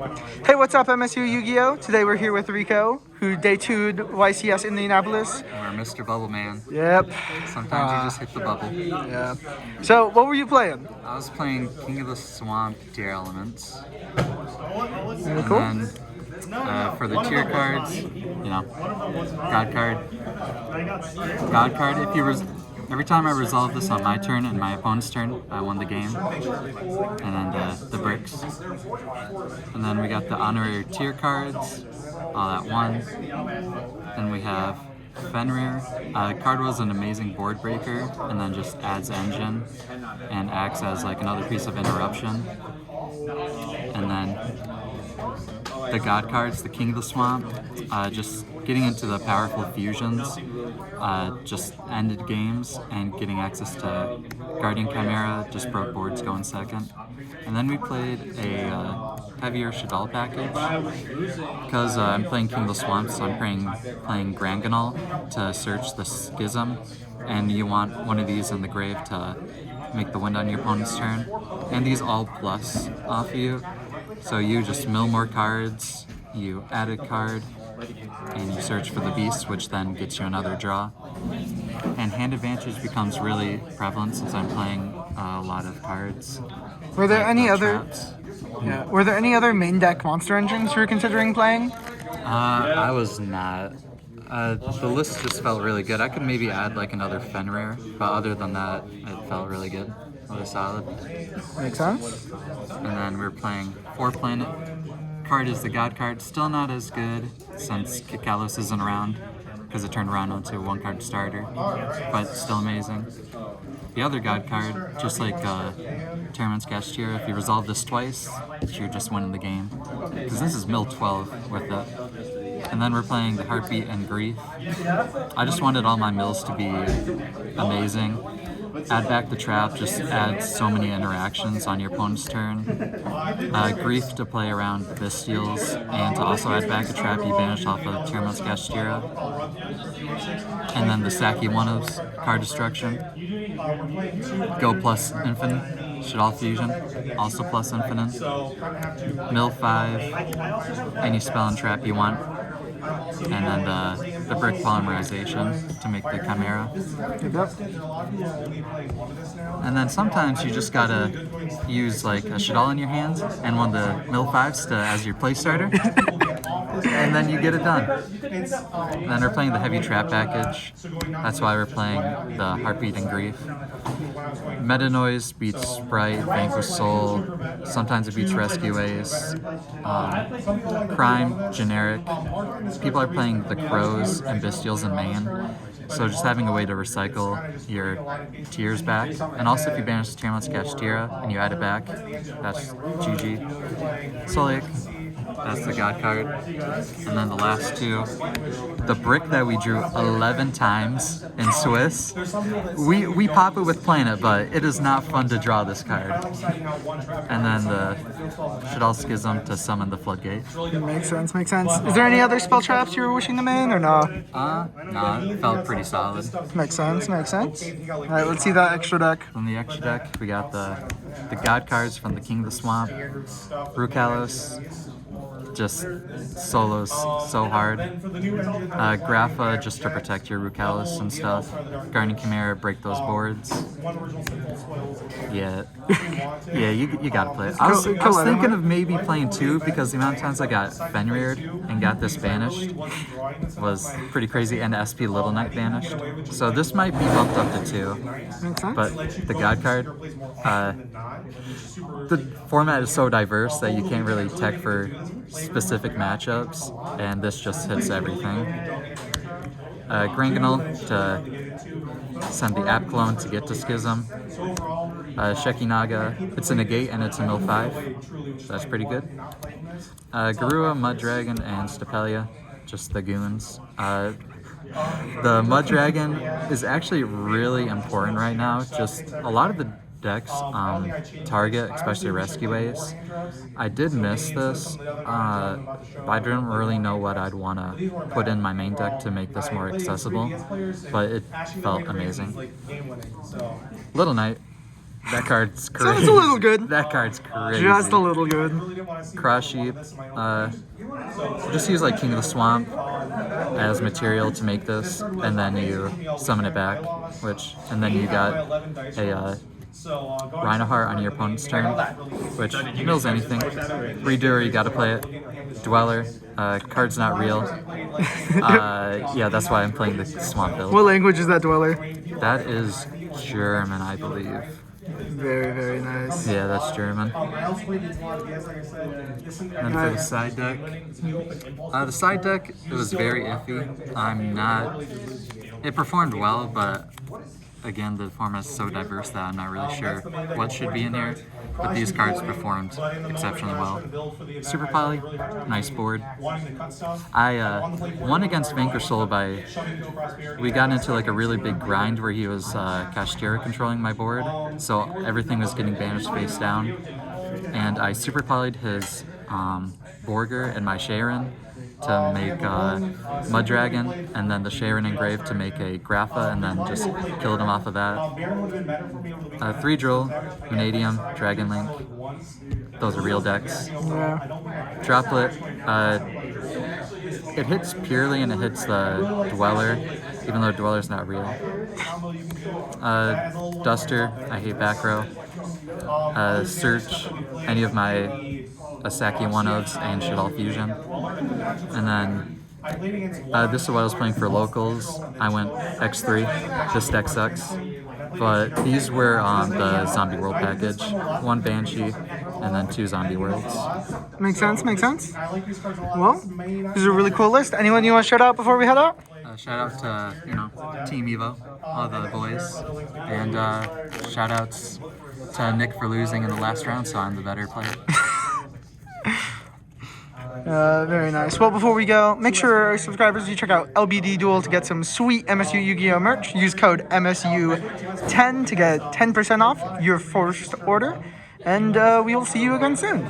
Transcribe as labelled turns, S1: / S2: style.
S1: Hey, what's up, MSU YGO? Today we're here with Rico, who day 2'd YCS Indianapolis.
S2: Or Mr. Bubble Man.
S1: Yep.
S2: Sometimes you just hit the bubble.
S1: Yeah. So, what were you playing?
S2: I was playing King of the Swamp Tearlaments.
S1: Really cool.
S2: And then for the tier cards, God card. God card, every time I resolve this on my turn and my opponent's turn, I won the game. And then the bricks. And then we got the honorary tier cards, all at one. Then we have Fenrir. Card was an amazing board breaker, and then just adds engine and acts as like another piece of interruption. And then the God cards, the King of the Swamp, just getting into the powerful fusions, just ended games, and getting access to Guardian Chimera just broke boards going second. And then we played a heavier Shadal package, because I'm playing King of the Swamp, so I'm playing Granganol to search the Schism, and you want one of these in the grave to make the wind on your opponent's turn. And these all plus off you, so you just mill more cards, you add a card, and you search for the beast, which then gets you another draw. And hand advantage becomes really prevalent since I'm playing a lot of cards.
S1: Were there any other?
S2: Traps.
S1: Yeah. Were there any other main deck monster engines you were considering playing?
S2: I was not. The list just felt really good. I could maybe add like another Fenrir, but other than that, it felt really good. Really solid.
S1: Makes sense.
S2: And then we're playing 4-planet. Card is the God card. Still not as good since Kalos isn't around, because it turned around into a 1-card starter, but still amazing. The other God card, just like Termin's Cashier, if you resolve this twice, you're just winning the game, because this is mill 12 with it. And then we're playing the Heartbeat and Grief. I just wanted all my mills to be amazing. Add back the trap, just adds so many interactions on your opponent's turn. Grief to play around Bestials, and to also add back a trap you banish off of Termin's Cashier. And then the Saki one-ofs, card destruction. Go plus infinite, Shadal Fusion, also plus infinite. Mill 5, any spell and trap you want. And then the brick polymerization to make the Chimera.
S1: Yep.
S2: And then sometimes you just gotta use like a Shadal in your hands and one of the mill 5s as your play starter. And then you get it done. And then we're playing the heavy trap package. That's why we're playing the Heartbeat and Grief. Meta Noise beats Sprite, Vanquish Soul. Sometimes it beats Rescue Ace. Crime, generic. People are playing the Crows and Bestials in main. So just having a way to recycle your tiers back. And also if you banish the Termin's Cashier and you add it back, that's GG. So like, that's the God card. And then the last two, the brick that we drew 11 times in Swiss. We pop it with Planet, but it is not fun to draw this card. And then the Shadal Schism to summon the Floodgate.
S1: Makes sense. Makes sense. Is there any other spell traps you were wishing to main, or no?
S2: No, it felt pretty solid.
S1: Makes sense. Makes sense. All right, let's see that extra deck.
S2: On the extra deck, we got the God cards from the King of the Swamp, Rukalos, just solos so hard. Grapha just to protect your Rukalos and stuff. Guardian Chimera, break those boards. Yeah, you gotta play it. I was thinking of maybe playing 2 because the amount of times I got Fenrir and got this banished was pretty crazy, and SP Little Knight banished. So this might be bumped up to 2.
S1: Makes sense.
S2: But the God card, the format is so diverse that you can't really tech for specific matchups, and this just hits everything. Granganol to send the app clone to get to Schism. Shekinaga, it's a negate and it's a mill 5, so that's pretty good. Garua, Mud Dragon, and Stapelia, just the goons. The Mud Dragon is actually really important right now. Just a lot of the decks target, especially Rescue Ace. I did miss this, but I didn't really know what I'd want to put in my main deck to make this more accessible, but it felt amazing. Little Knight, That card's
S1: So
S2: crazy.
S1: it's a little good.
S2: That card's crazy.
S1: Just a little good.
S2: Cross sheep. Just use like King of the Swamp as material to make this, and then you summon it back, and then you got a Rhinoheart on your opponent's turn, which mills anything. Redoer, you gotta play it. Dweller, card's not real. Yeah, that's why I'm playing the Swamp build.
S1: What language is that Dweller?
S2: That is German, I believe.
S1: Very, very nice.
S2: Yeah, that's German. And for the side deck, it was very iffy. It performed well, but again, the format is so diverse that I'm not really sure what should be in here. But these cards performed exceptionally well. Super Poly, nice board. I won against Vanquish Soul we got into like a really big grind where he was Kashtira controlling my board, so everything was getting banished face down. And I Super Poly'd his Borger and my Sharon to make Mud Dragon, and then the Sharon Engrave to make a Grapha, and then just killed him off of that. 3 Drill, Vanadium, Dragon Link. Those are real decks.
S1: Yeah.
S2: Droplet, it hits purely and it hits the Dweller, even though Dweller's not real. Duster, I hate back row. Search any of my Asaki one-ofs and Shadal Fusion. And then this is what I was playing for locals. I went X3. This deck sucks. But these were the Zombie World package. 1 Banshee and then 2 Zombie Worlds.
S1: Makes sense, makes sense. Well, this is a really cool list. Anyone you want to shout out before we head out?
S2: Shout out to, Team Evo, all the boys. And shout outs to Nick for losing in the last round, so I'm the better player.
S1: Very nice. Well, before we go, make sure subscribers you check out LBD Duel to get some sweet MSU YGO merch. Use code MSU10 to get 10% off your first order, and we will see you again soon.